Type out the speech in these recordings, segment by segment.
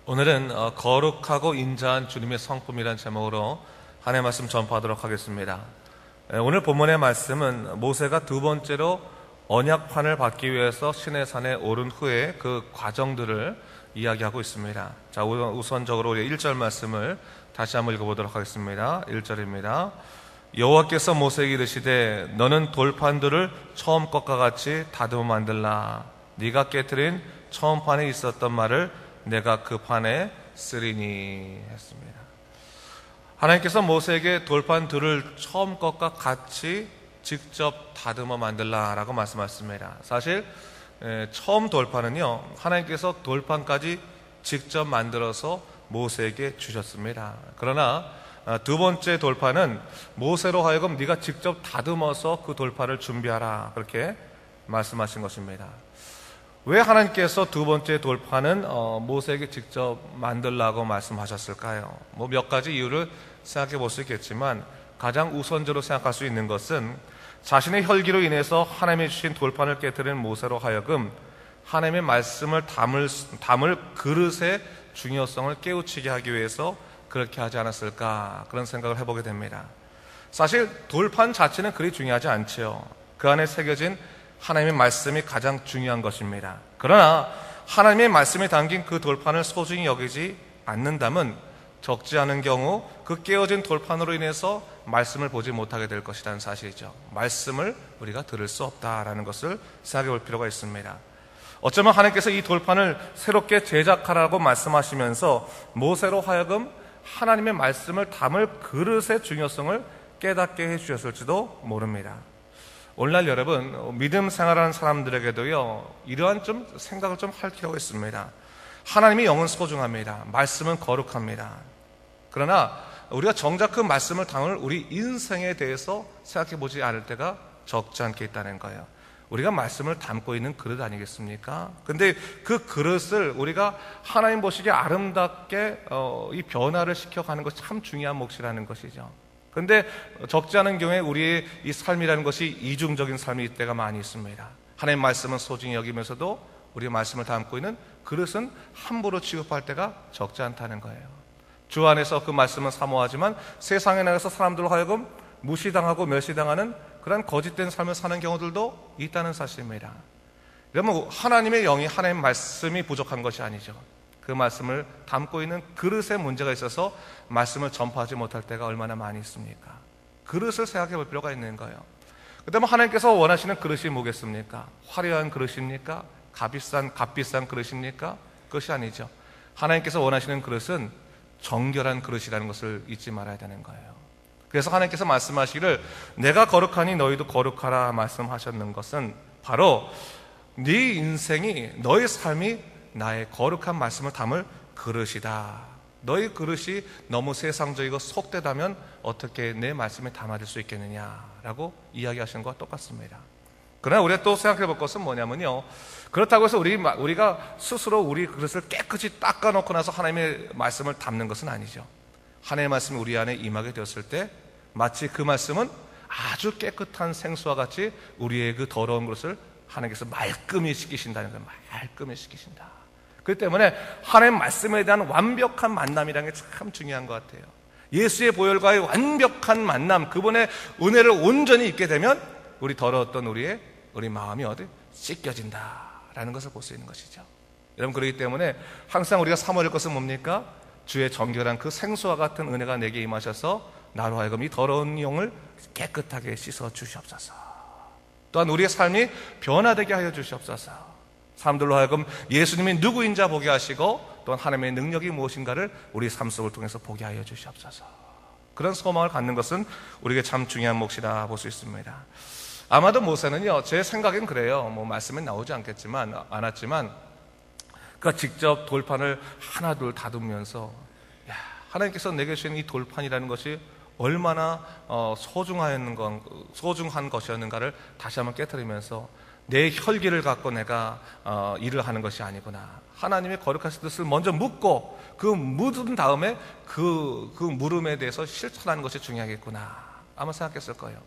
오늘은 거룩하고 인자한 주님의 성품이라는 제목으로 하나님의 말씀 전파하도록 하겠습니다. 오늘 본문의 말씀은 모세가 두 번째로 언약판을 받기 위해서 시내산에 오른 후에 그 과정들을 이야기하고 있습니다. 자, 우선적으로 우리 1절 말씀을 다시 한번 읽어보도록 하겠습니다. 1절입니다. 여호와께서 모세에게 이르시되 너는 돌판들을 처음 것과 같이 다듬어 만들라. 네가 깨트린 처음 판에 있었던 말을 내가 그 판에 쓰리니 했습니다. 하나님께서 모세에게 돌판들을 처음 것과 같이 직접 다듬어 만들라라고 말씀하셨습니다. 사실 처음 돌판은요, 하나님께서 돌판까지 직접 만들어서 모세에게 주셨습니다. 그러나 두 번째 돌판은 모세로 하여금 네가 직접 다듬어서 그 돌판을 준비하라, 그렇게 말씀하신 것입니다. 왜 하나님께서 두 번째 돌판은 모세에게 직접 만들라고 말씀하셨을까요? 몇 가지 이유를 생각해 볼 수 있겠지만 가장 우선적으로 생각할 수 있는 것은 자신의 혈기로 인해서 하나님이 주신 돌판을 깨뜨린 모세로 하여금 하나님의 말씀을 담을 그릇의 중요성을 깨우치게 하기 위해서 그렇게 하지 않았을까, 그런 생각을 해보게 됩니다. 사실 돌판 자체는 그리 중요하지 않지요. 그 안에 새겨진 하나님의 말씀이 가장 중요한 것입니다. 그러나 하나님의 말씀이 담긴 그 돌판을 소중히 여기지 않는다면 적지 않은 경우 그 깨어진 돌판으로 인해서 말씀을 보지 못하게 될 것이라는 사실이죠. 말씀을 우리가 들을 수 없다라는 것을 생각해 볼 필요가 있습니다. 어쩌면 하나님께서 이 돌판을 새롭게 제작하라고 말씀하시면서 모세로 하여금 하나님의 말씀을 담을 그릇의 중요성을 깨닫게 해주셨을지도 모릅니다. 오늘날 여러분, 믿음 생활하는 사람들에게도요, 이러한 좀 생각을 좀 할 필요가 있습니다. 하나님의 영은 소중합니다. 말씀은 거룩합니다. 그러나 우리가 정작 그 말씀을 담을 우리 인생에 대해서 생각해 보지 않을 때가 적지 않게 있다는 거예요. 우리가 말씀을 담고 있는 그릇 아니겠습니까? 근데 그 그릇을 우리가 하나님 보시기에 아름답게 이 변화를 시켜가는 것이 참 중요한 몫이라는 것이죠. 근데 적지 않은 경우에 우리의 이 삶이라는 것이 이중적인 삶일 때가 많이 있습니다. 하나님의 말씀은 소중히 여기면서도 우리의 말씀을 담고 있는 그릇은 함부로 취급할 때가 적지 않다는 거예요. 주 안에서 그 말씀은 사모하지만 세상에 나가서 사람들로 하여금 무시당하고 멸시당하는 그런 거짓된 삶을 사는 경우들도 있다는 사실입니다. 그러면 하나님의 영이, 하나님의 말씀이 부족한 것이 아니죠. 그 말씀을 담고 있는 그릇에 문제가 있어서 말씀을 전파하지 못할 때가 얼마나 많이 있습니까? 그릇을 생각해 볼 필요가 있는 거예요. 그 다음에 하나님께서 원하시는 그릇이 뭐겠습니까? 화려한 그릇입니까? 값비싼 그릇입니까? 그것이 아니죠. 하나님께서 원하시는 그릇은 정결한 그릇이라는 것을 잊지 말아야 되는 거예요. 그래서 하나님께서 말씀하시기를 내가 거룩하니 너희도 거룩하라 말씀하셨는 것은 바로 네 인생이, 너의 삶이 나의 거룩한 말씀을 담을 그릇이다. 너희 그릇이 너무 세상적이고 속되다면 어떻게 내 말씀에 담아질 수 있겠느냐라고 이야기하시는 것과 똑같습니다. 그러나 우리가 또 생각해 볼 것은 뭐냐면요, 그렇다고 해서 우리가 스스로 우리 그릇을 깨끗이 닦아놓고 나서 하나님의 말씀을 담는 것은 아니죠. 하나님의 말씀이 우리 안에 임하게 되었을 때 마치 그 말씀은 아주 깨끗한 생수와 같이 우리의 그 더러운 그릇을 하나님께서 말끔히 씻기신다는 거예요. 말끔히 씻기신다. 그렇기 때문에 하나님의 말씀에 대한 완벽한 만남이라는 게 참 중요한 것 같아요. 예수의 보혈과의 완벽한 만남, 그분의 은혜를 온전히 입게 되면 우리 더러웠던 우리 마음이 어디 씻겨진다라는 것을 볼 수 있는 것이죠. 여러분, 그렇기 때문에 항상 우리가 사모할 것은 뭡니까? 주의 정결한 그 생수와 같은 은혜가 내게 임하셔서 나로 하여금 이 더러운 영을 깨끗하게 씻어 주시옵소서. 또한 우리의 삶이 변화되게 하여 주시옵소서. 사람들로 하여금 예수님이 누구인지 보게 하시고 또한 하나님의 능력이 무엇인가를 우리 삶 속을 통해서 보게 하여 주시옵소서. 그런 소망을 갖는 것은 우리에게 참 중요한 몫이라 볼 수 있습니다. 아마도 모세는요, 제 생각엔 그래요. 말씀에 나오지 않았지만 그가 직접 돌판을 하나둘 다듬으면서 하나님께서 내게 주신 이 돌판이라는 것이 얼마나 소중한 것이었는가를 다시 한번 깨트리면서 내 혈기를 갖고 내가 일을 하는 것이 아니구나. 하나님의 거룩하신 뜻을 먼저 묻고 그 묻은 다음에 그 물음에 대해서 실천하는 것이 중요하겠구나, 아마 생각했을 거예요.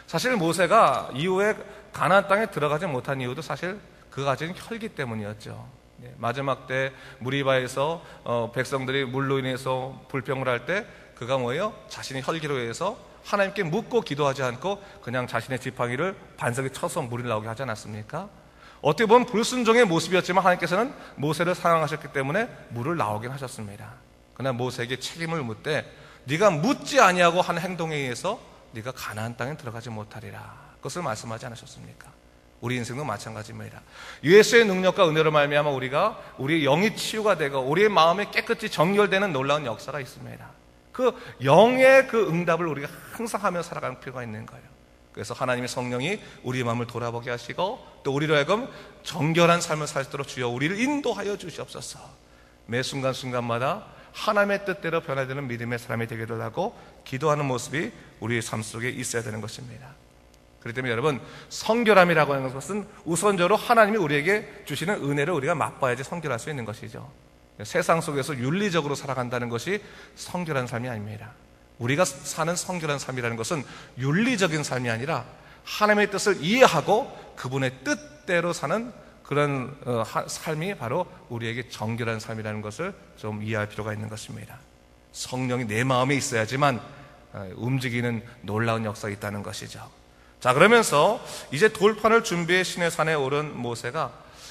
사실 모세가 이후에 가나안 땅에 들어가지 못한 이유도 사실 그가 가진 혈기 때문이었죠. 마지막 때 무리바에서 백성들이 물로 인해서 불평을 할 때 그가 뭐예요? 자신의 혈기로 해서 하나님께 묻고 기도하지 않고 그냥 자신의 지팡이를 반석에 쳐서 물이 나오게 하지 않았습니까? 어떻게 보면 불순종의 모습이었지만 하나님께서는 모세를 사랑하셨기 때문에 물을 나오게 하셨습니다. 그러나 모세에게 책임을 묻되 네가 묻지 아니하고 한 행동에 의해서 네가 가나안 땅에 들어가지 못하리라. 그것을 말씀하지 않으셨습니까? 우리 인생도 마찬가지입니다. 예수의 능력과 은혜로 말미암아 우리가 우리의 영이 치유가 되고 우리의 마음이 깨끗이 정결되는 놀라운 역사가 있습니다. 그 영의 그 응답을 우리가 항상 하며 살아가는 필요가 있는 거예요. 그래서 하나님의 성령이 우리 마음을 돌아보게 하시고 또 우리로 하여금 정결한 삶을 살 수 있도록 주여 우리를 인도하여 주시옵소서. 매 순간순간마다 하나님의 뜻대로 변화되는 믿음의 사람이 되게 달라고 기도하는 모습이 우리의 삶 속에 있어야 되는 것입니다. 그렇기 때문에 여러분, 성결함이라고 하는 것은 우선적으로 하나님이 우리에게 주시는 은혜를 우리가 맛봐야지 성결할 수 있는 것이죠. 세상 속에서 윤리적으로 살아간다는 것이 성결한 삶이 아닙니다. 우리가 사는 성결한 삶이라는 것은 윤리적인 삶이 아니라 하나님의 뜻을 이해하고 그분의 뜻대로 사는 그런 삶이 바로 우리에게 정결한 삶이라는 것을 좀 이해할 필요가 있는 것입니다. 성령이 내 마음에 있어야지만 움직이는 놀라운 역사가 있다는 것이죠. 자, 그러면서 이제 돌판을 준비해 시내 산에 오른 모세가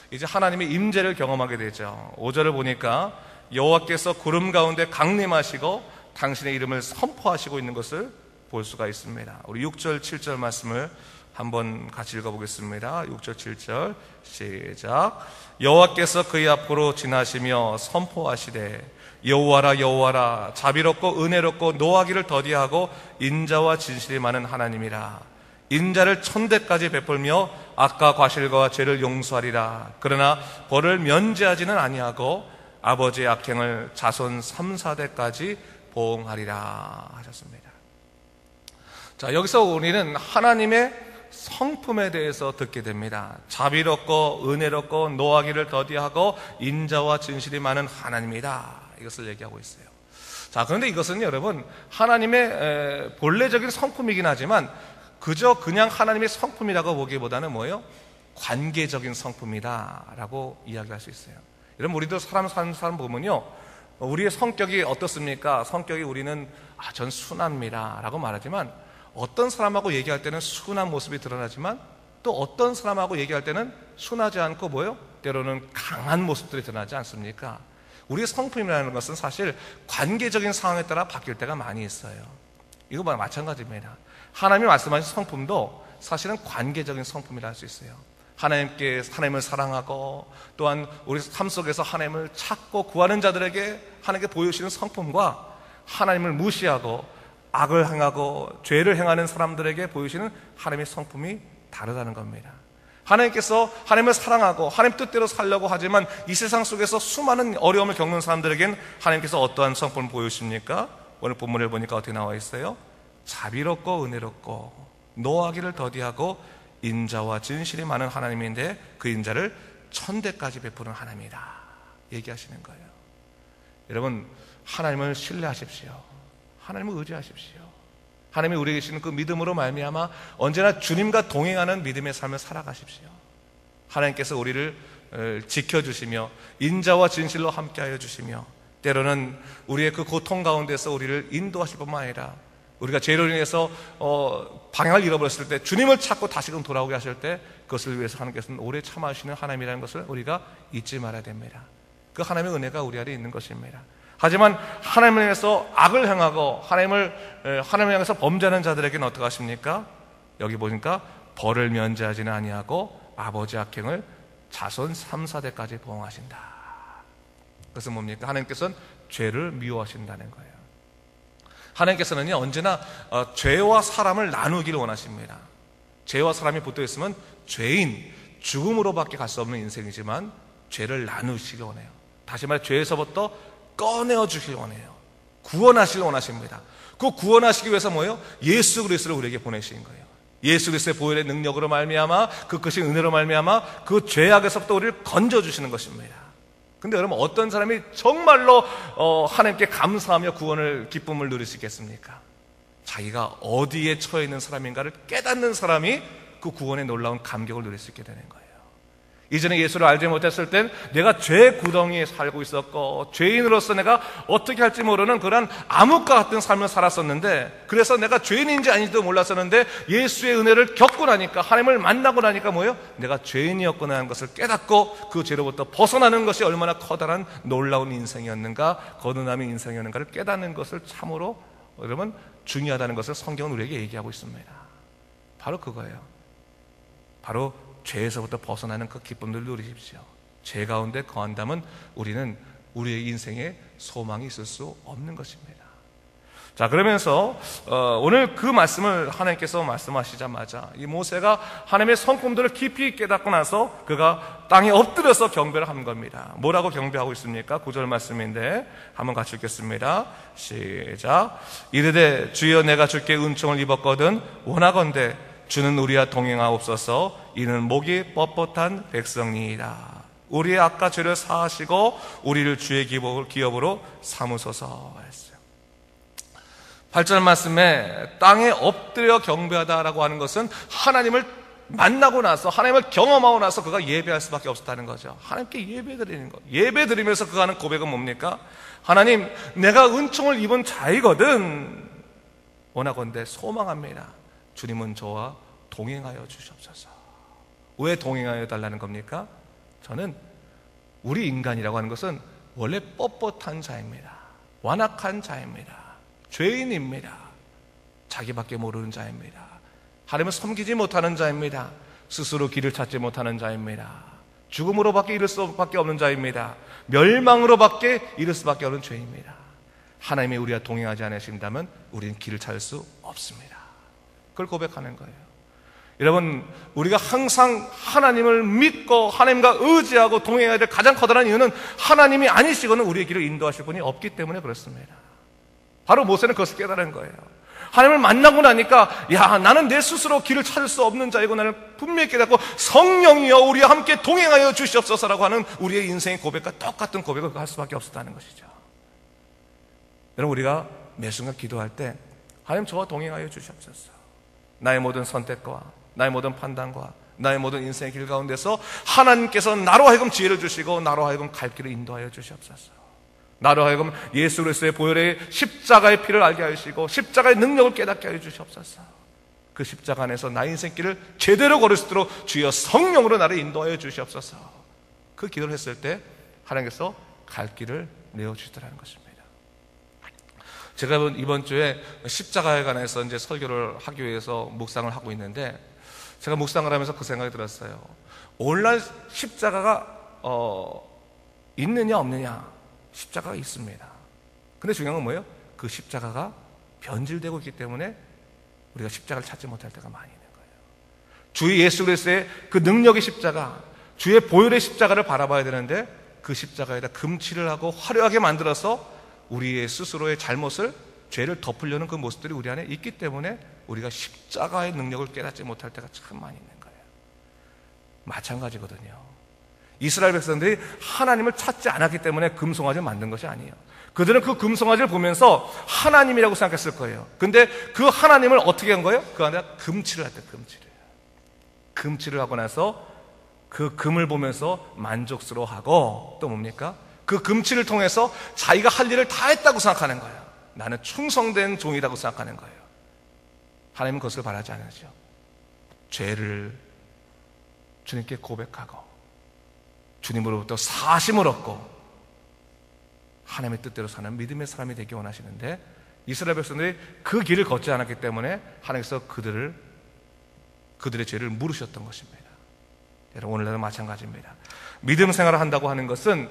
이제 하나님의 임재를 경험하게 되죠. 5절을 보니까 여호와께서 구름 가운데 강림하시고 당신의 이름을 선포하시고 있는 것을 볼 수가 있습니다. 우리 6절, 7절 말씀을 한번 같이 읽어보겠습니다. 6절, 7절 시작. 여호와께서 그의 앞으로 지나시며 선포하시되 여호와라 여호와라 자비롭고 은혜롭고 노하기를 더디하고 인자와 진실이 많은 하나님이라. 인자를 천대까지 베풀며 악과 과실과 죄를 용서하리라. 그러나 벌을 면제하지는 아니하고 아버지의 악행을 자손 3, 4대까지 보응하리라 하셨습니다. 자, 여기서 우리는 하나님의 성품에 대해서 듣게 됩니다. 자비롭고 은혜롭고 노하기를 더디하고 인자와 진실이 많은 하나님이다. 이것을 얘기하고 있어요. 자, 그런데 이것은 여러분 하나님의 본래적인 성품이긴 하지만 그저 그냥 하나님의 성품이라고 보기보다는 뭐예요? 관계적인 성품이다라고 이야기할 수 있어요. 여러분 우리도 사람 사는 사람 보면요, 우리의 성격이 어떻습니까? 성격이 우리는 전 순합니다 라고 말하지만 어떤 사람하고 얘기할 때는 순한 모습이 드러나지만 또 어떤 사람하고 얘기할 때는 순하지 않고 뭐예요? 때로는 강한 모습들이 드러나지 않습니까? 우리의 성품이라는 것은 사실 관계적인 상황에 따라 바뀔 때가 많이 있어요. 이거와 마찬가지입니다. 하나님이 말씀하신 성품도 사실은 관계적인 성품이라 할 수 있어요. 하나님을 사랑하고 또한 우리 삶 속에서 하나님을 찾고 구하는 자들에게 하나님께 보여주시는 성품과 하나님을 무시하고 악을 행하고 죄를 행하는 사람들에게 보여주시는 하나님의 성품이 다르다는 겁니다. 하나님께서 하나님을 사랑하고 하나님 뜻대로 살려고 하지만 이 세상 속에서 수많은 어려움을 겪는 사람들에겐 하나님께서 어떠한 성품을 보여주십니까? 오늘 본문을 보니까 어떻게 나와 있어요? 자비롭고 은혜롭고 노하기를 더디하고 인자와 진실이 많은 하나님인데 그 인자를 천대까지 베푸는 하나님이다 얘기하시는 거예요. 여러분 하나님을 신뢰하십시오. 하나님을 의지하십시오. 하나님이 우리에게 주시는 그 믿음으로 말미암아 언제나 주님과 동행하는 믿음의 삶을 살아가십시오. 하나님께서 우리를 지켜주시며 인자와 진실로 함께하여 주시며 때로는 우리의 그 고통 가운데서 우리를 인도하실 뿐만 아니라 우리가 죄로 인해서 방향을 잃어버렸을 때 주님을 찾고 다시금 돌아오게 하실 때 그것을 위해서 하나님께서는 오래 참아주시는 하나님이라는 것을 우리가 잊지 말아야 됩니다. 그 하나님의 은혜가 우리 안에 있는 것입니다. 하지만 하나님을 향해서 악을 행하고 하나님을 향해서 범죄하는 자들에게는 어떻게 하십니까? 여기 보니까 벌을 면제하지는 아니하고 아버지 악행을 자손 3, 4대까지 보응하신다. 그것은 뭡니까? 하나님께서는 죄를 미워하신다는 거예요. 하나님께서는요 언제나 죄와 사람을 나누기를 원하십니다. 죄와 사람이 붙어 있으면 죄인, 죽음으로밖에 갈 수 없는 인생이지만 죄를 나누시기 원해요. 다시 말해 죄에서부터 꺼내어 주시기 원해요. 구원하시길 원하십니다. 그 구원하시기 위해서 뭐예요? 예수 그리스도를 우리에게 보내신 거예요. 예수 그리스도의 보혈의 능력으로 말미암아 그 크신 은혜로 말미암아 그 죄악에서부터 우리를 건져주시는 것입니다. 근데 여러분 어떤 사람이 정말로 하나님께 감사하며 구원을 기쁨을 누릴 수 있겠습니까? 자기가 어디에 처해 있는 사람인가를 깨닫는 사람이 그 구원의 놀라운 감격을 누릴 수 있게 되는 거예요. 이전에 예수를 알지 못했을 땐 내가 죄 구덩이에 살고 있었고 죄인으로서 내가 어떻게 할지 모르는 그런 암흑과 같은 삶을 살았었는데, 그래서 내가 죄인인지 아닌지도 몰랐었는데 예수의 은혜를 겪고 나니까, 하나님을 만나고 나니까 뭐예요? 내가 죄인이었구나 하는 것을 깨닫고 그 죄로부터 벗어나는 것이 얼마나 커다란 놀라운 인생이었는가, 거듭남의 인생이었는가를 깨닫는 것을 참으로 여러분 중요하다는 것을 성경은 우리에게 얘기하고 있습니다. 바로 그거예요. 바로 죄에서부터 벗어나는 그 기쁨을 누리십시오. 죄 가운데 거한다면 우리는 우리의 인생에 소망이 있을 수 없는 것입니다. 자, 그러면서 오늘 그 말씀을 하나님께서 말씀하시자마자 이 모세가 하나님의 성품들을 깊이 깨닫고 나서 그가 땅에 엎드려서 경배를 한 겁니다. 뭐라고 경배하고 있습니까? 9절 말씀인데 한번 같이 읽겠습니다. 시작. 이르되 주여 내가 주께 은총을 입었거든 원하건대 주는 우리와 동행하옵소서. 이는 목이 뻣뻣한 백성이니이다. 우리의 악과 죄를 사하시고 우리를 주의 기업으로 삼으소서 했어요. 8절 말씀에 땅에 엎드려 경배하다라고 하는 것은 하나님을 만나고 나서, 하나님을 경험하고 나서 그가 예배할 수밖에 없었다는 거죠. 하나님께 예배드리는 것. 예배드리면서 그가 하는 고백은 뭡니까? 하나님, 내가 은총을 입은 자이거든 원하건대 소망합니다. 주님은 저와 동행하여 주시옵소서. 왜 동행하여 달라는 겁니까? 저는 우리 인간이라고 하는 것은 원래 뻣뻣한 자입니다. 완악한 자입니다. 죄인입니다. 자기밖에 모르는 자입니다. 하나님을 섬기지 못하는 자입니다. 스스로 길을 찾지 못하는 자입니다. 죽음으로밖에 이를 수밖에 없는 자입니다. 멸망으로밖에 이를 수밖에 없는 죄입니다. 하나님이 우리와 동행하지 않으신다면 우리는 길을 찾을 수 없습니다. 그걸 고백하는 거예요. 여러분, 우리가 항상 하나님을 믿고 하나님과 의지하고 동행해야 될 가장 커다란 이유는 하나님이 아니시고는 우리의 길을 인도하실 분이 없기 때문에 그렇습니다. 바로 모세는 그것을 깨달은 거예요. 하나님을 만나고 나니까 나는 내 스스로 길을 찾을 수 없는 자이고 나는 분명히 깨닫고 성령이여 우리와 함께 동행하여 주시옵소서라고 하는 우리의 인생의 고백과 똑같은 고백을 할 수밖에 없었다는 것이죠. 여러분, 우리가 매 순간 기도할 때 하나님 저와 동행하여 주시옵소서. 나의 모든 선택과 나의 모든 판단과 나의 모든 인생의 길 가운데서 하나님께서 나로 하여금 지혜를 주시고 나로 하여금 갈 길을 인도하여 주시옵소서. 나로 하여금 예수 그리스도의 보혈의 십자가의 피를 알게 하시고 십자가의 능력을 깨닫게 하여 주시옵소서. 그 십자가 안에서 나의 인생길을 제대로 걸을 수 있도록 주여 성령으로 나를 인도하여 주시옵소서. 그 기도를 했을 때 하나님께서 갈 길을 내어주시더라는 것입니다. 제가 이번 주에 십자가에 관해서 이제 설교를 하기 위해서 묵상을 하고 있는데, 제가 묵상을 하면서 그 생각이 들었어요. 오늘날 십자가가 있느냐 없느냐? 십자가가 있습니다. 근데 중요한 건 뭐예요? 그 십자가가 변질되고 있기 때문에 우리가 십자가를 찾지 못할 때가 많이 있는 거예요. 주 예수 그리스도의 그 능력의 십자가, 주의 보혈의 십자가를 바라봐야 되는데 그 십자가에다 금칠을 하고 화려하게 만들어서 우리의 스스로의 잘못을, 죄를 덮으려는 그 모습들이 우리 안에 있기 때문에 우리가 십자가의 능력을 깨닫지 못할 때가 참 많이 있는 거예요. 마찬가지거든요. 이스라엘 백성들이 하나님을 찾지 않았기 때문에 금송아지를 만든 것이 아니에요. 그들은 그 금송아지를 보면서 하나님이라고 생각했을 거예요. 근데 그 하나님을 어떻게 한 거예요? 그 안에 금칠을 했대요. 금칠을 하고 나서 그 금을 보면서 만족스러워하고, 또 뭡니까? 그 금칠을 통해서 자기가 할 일을 다 했다고 생각하는 거예요. 나는 충성된 종이라고 생각하는 거예요. 하나님은 그것을 바라지 않으죠. 죄를 주님께 고백하고 주님으로부터 사심을 얻고 하나님의 뜻대로 사는 믿음의 사람이 되기 원하시는데, 이스라엘 백성들이 그 길을 걷지 않았기 때문에 하나님께서 그들의 죄를 물으셨던 것입니다. 여러분, 오늘날도 마찬가지입니다. 믿음 생활을 한다고 하는 것은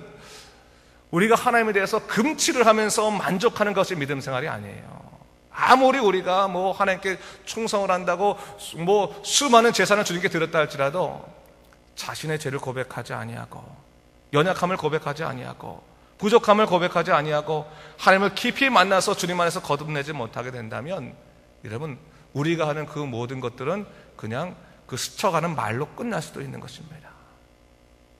우리가 하나님에 대해서 금칠을 하면서 만족하는 것이 믿음 생활이 아니에요. 아무리 우리가 하나님께 충성을 한다고 수많은 재산을 주님께 드렸다 할지라도 자신의 죄를 고백하지 아니하고, 연약함을 고백하지 아니하고, 부족함을 고백하지 아니하고 하나님을 깊이 만나서 주님 안에서 거듭내지 못하게 된다면, 여러분, 우리가 하는 그 모든 것들은 그냥 그 스쳐가는 말로 끝날 수도 있는 것입니다.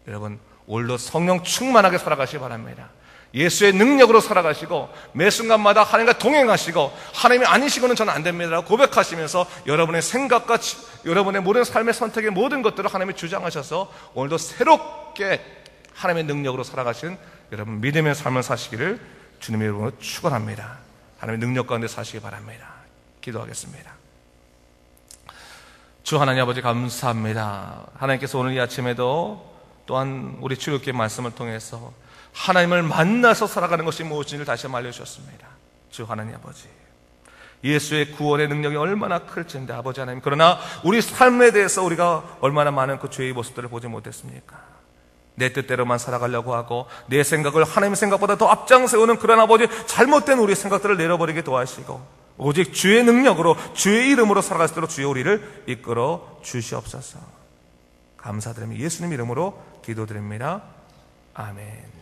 여러분, 오늘도 성령 충만하게 살아가시기 바랍니다. 예수의 능력으로 살아가시고 매 순간마다 하나님과 동행하시고 하나님이 아니시고는 저는 안 됩니다라고 고백하시면서 여러분의 생각과 여러분의 모든 삶의 선택의 모든 것들을 하나님이 주장하셔서 오늘도 새롭게 하나님의 능력으로 살아가신 여러분 믿음의 삶을 사시기를 주님의 이름으로 축원합니다. 하나님의 능력 가운데 사시기 바랍니다. 기도하겠습니다. 주 하나님 아버지 감사합니다. 하나님께서 오늘 이 아침에도 또한 우리 주일교회 말씀을 통해서 하나님을 만나서 살아가는 것이 무엇인지를 다시 한번 알려주셨습니다. 주 하나님 아버지, 예수의 구원의 능력이 얼마나 클지인데 아버지 하나님, 그러나 우리 삶에 대해서 우리가 얼마나 많은 그 죄의 모습들을 보지 못했습니까? 내 뜻대로만 살아가려고 하고 내 생각을 하나님의 생각보다 더 앞장세우는 그런 아버지, 잘못된 우리 생각들을 내려버리게 도와주시고 오직 주의 능력으로 주의 이름으로 살아갈 수 있도록 주의 우리를 이끌어 주시옵소서. 감사드리며 예수님 이름으로 기도드립니다. 아멘.